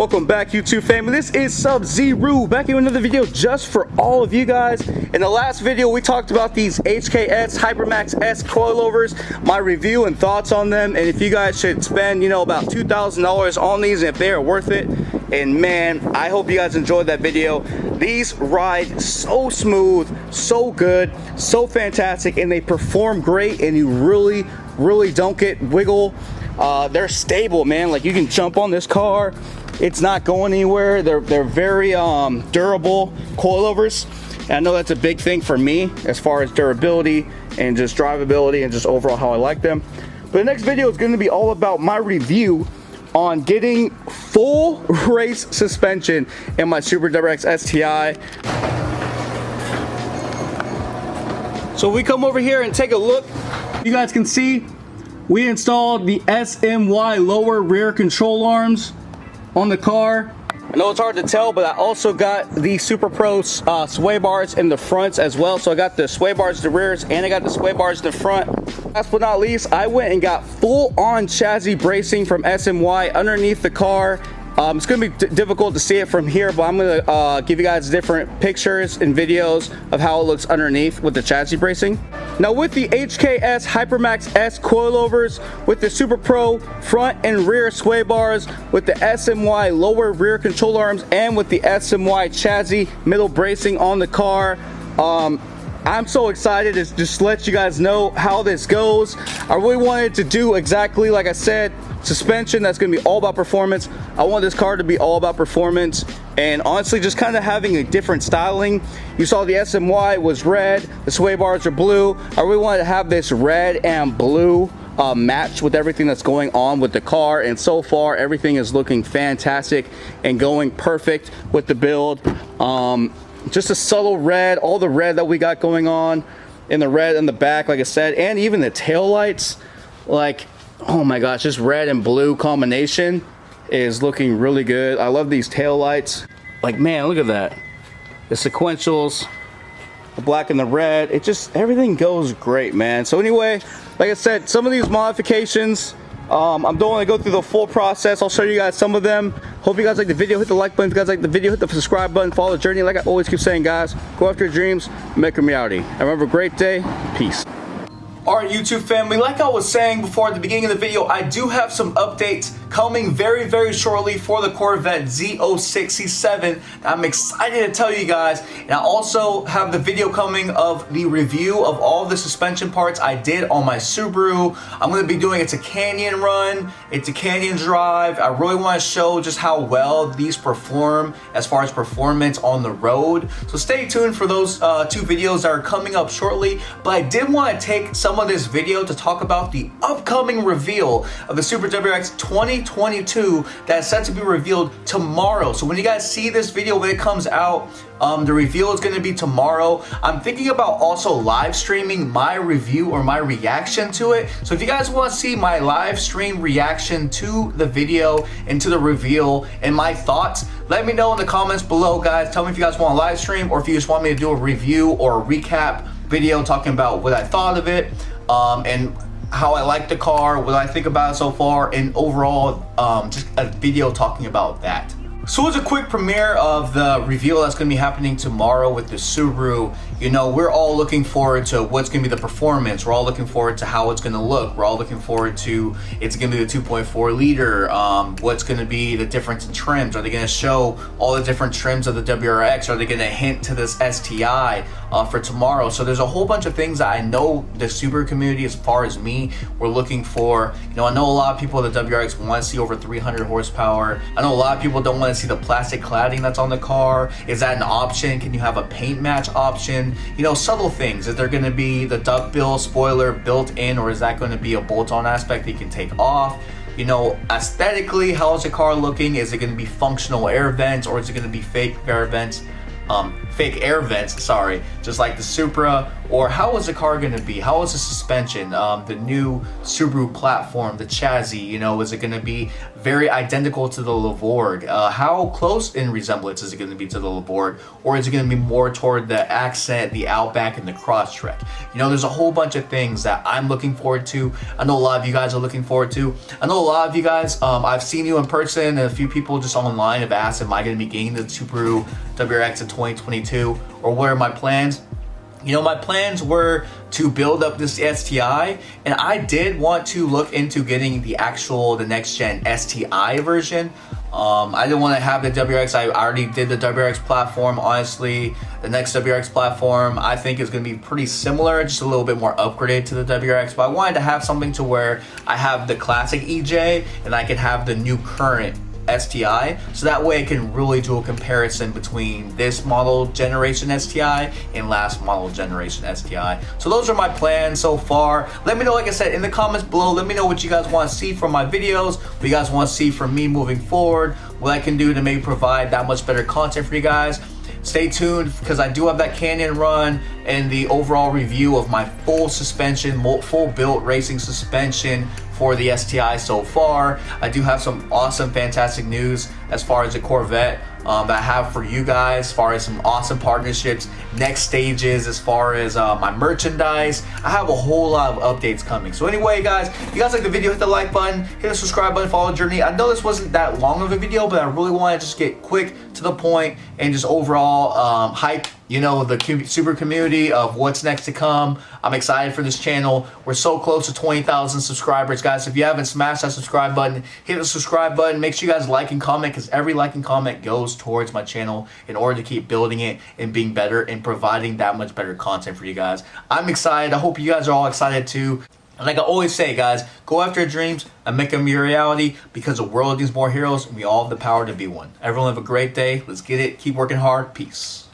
Welcome back, YouTube family. This is Sub-Zero back in another video just for all of you guys. In the last video we talked about these HKS Hipermax S coilovers, my review and thoughts on them, and if you guys should spend about $2,000 on these and if they are worth it. And man, I hope you guys enjoyed that video. These ride so smooth, so good, so fantastic, and they perform great, and you really don't get wiggle. They're stable, man. Like, you can jump on this car, it's not going anywhere. They're very durable coilovers, and I know that's a big thing for me as far as durability and just drivability and just overall how I like them. But the next video is going to be all about my review on getting full race suspension in my Subaru WRX STI. So we come over here and take a look. You guys can see we installed the SMY lower rear control arms on the car. I know it's hard to tell, but I also got the SuperPro sway bars in the fronts as well. So I got the sway bars in the rears and I got the sway bars in the front. Last but not least, I went and got full-on chassis bracing from SMY underneath the car. It's going to be difficult to see it from here, but I'm going to give you guys different pictures and videos of how it looks underneath with the chassis bracing. Now, with the HKS Hipermax S coilovers, with the SuperPro front and rear sway bars, with the SMY lower rear control arms, and with the SMY chassis middle bracing on the car, I'm so excited to just let you guys know how this goes. I really wanted to do exactly like I said, suspension that's going to be all about performance. I want this car to be all about performance, and honestly just kind of having a different styling. You saw the SMY was red, the sway bars are blue. I really wanted to have this red and blue match with everything that's going on with the car, and so far everything is looking fantastic and going perfect with the build. Just a subtle red, all the red that we got going on in the red in the back, like I said, and even the tail lights, like, oh my gosh, this red and blue combination is looking really good. I love these tail lights. Like, man, look at that. The sequentials, the black and the red, it just, everything goes great, man. So anyway, like I said, some of these modifications, I'm don't want to go through the full process. I'll show you guys some of them. Hope you guys like the video. Hit the like button if you guys like the video. Hit the subscribe button. Follow the journey. Like I always keep saying, guys, go after your dreams, make them reality. And remember, great day. Peace. Alright, YouTube family, like I was saying before at the beginning of the video, I do have some updates coming very shortly for the Corvette Z06C7. I'm excited to tell you guys, and I also have the video coming of the review of all the suspension parts I did on my Subaru. I'm going to be doing, it's a canyon run, it's a canyon drive. I really want to show just how well these perform as far as performance on the road. So stay tuned for those two videos that are coming up shortly, but I did want to take some of this video to talk about the upcoming reveal of the Subaru WRX 2022 that is set to be revealed tomorrow. So when you guys see this video, when it comes out, the reveal is going to be tomorrow. I'm thinking about also live streaming my review or my reaction to it. So if you guys want to see my live stream reaction to the video and to the reveal and my thoughts, let me know in the comments below, guys. Tell me if you guys want a live stream or if you just want me to do a review or a recap video talking about what I thought of it, and how I like the car, what I think about it so far, and overall just a video talking about that. So it's a quick premiere of the reveal that's going to be happening tomorrow with the Subaru. You know, we're all looking forward to what's going to be the performance. We're all looking forward to how it's going to look. We're all looking forward to, it's going to be the 2.4 liter. What's going to be the difference in trims? Are they going to show all the different trims of the WRX? Are they going to hint to this STI for tomorrow? So there's a whole bunch of things that I know the Subaru community, as far as me, we're looking for. You know, I know a lot of people at the WRX want to see over 300 horsepower. I know a lot of people don't want to see the plastic cladding that's on the car. Is that an option? Can you have a paint match option? You know, subtle things. Is there going to be the duckbill spoiler built in, or is that going to be a bolt-on aspect that you can take off? You know, aesthetically, how is the car looking? Is it going to be functional air vents, or is it going to be fake air vents? Sorry, just like the Supra, or how is the car going to be? How is the suspension? The new Subaru platform, the chassis, you know, is it going to be very identical to the Lavorde? How close in resemblance is it going to be to the Lavorde? Or is it going to be more toward the accent, the Outback, and the Crosstrek? You know, there's a whole bunch of things that I'm looking forward to. I know a lot of you guys are looking forward to. I know a lot of you guys, I've seen you in person, and a few people just online have asked, am I going to be getting the Subaru WRX in 2022? Or what are my plans? You know, my plans were to build up this STI, and I did want to look into getting the next gen STI version. I didn't want to have the WRX. I already did the WRX platform. Honestly, the next WRX platform I think is going to be pretty similar, just a little bit more upgraded to the WRX. But I wanted to have something to where I have the classic EJ and I could have the new current STI, so that way I can really do a comparison between this model generation STI and last model generation STI. So those are my plans so far. Let me know, like I said, in the comments below, let me know what you guys want to see from my videos, what you guys want to see from me moving forward, what I can do to maybe provide that much better content for you guys. Stay tuned, because I do have that Canyon run and the overall review of my full suspension, full built racing suspension for the STI so far. I do have some awesome, fantastic news as far as the Corvette that I have for you guys, as far as some awesome partnerships, next stages, as far as my merchandise. I have a whole lot of updates coming. So anyway, guys, if you guys like the video, hit the like button, hit the subscribe button, follow the journey. I know this wasn't that long of a video, but I really want to just get quick to the point and just overall hype, you know, the super community of what's next to come. I'm excited for this channel. We're so close to 20,000 subscribers, guys. If you haven't smashed that subscribe button, hit the subscribe button. Make sure you guys like and comment, because every like and comment goes towards my channel in order to keep building it and being better and providing that much better content for you guys. I'm excited. I hope you guys are all excited too. And like I always say, guys, go after your dreams and make them your reality, because the world needs more heroes and we all have the power to be one. Everyone have a great day. Let's get it. Keep working hard. Peace.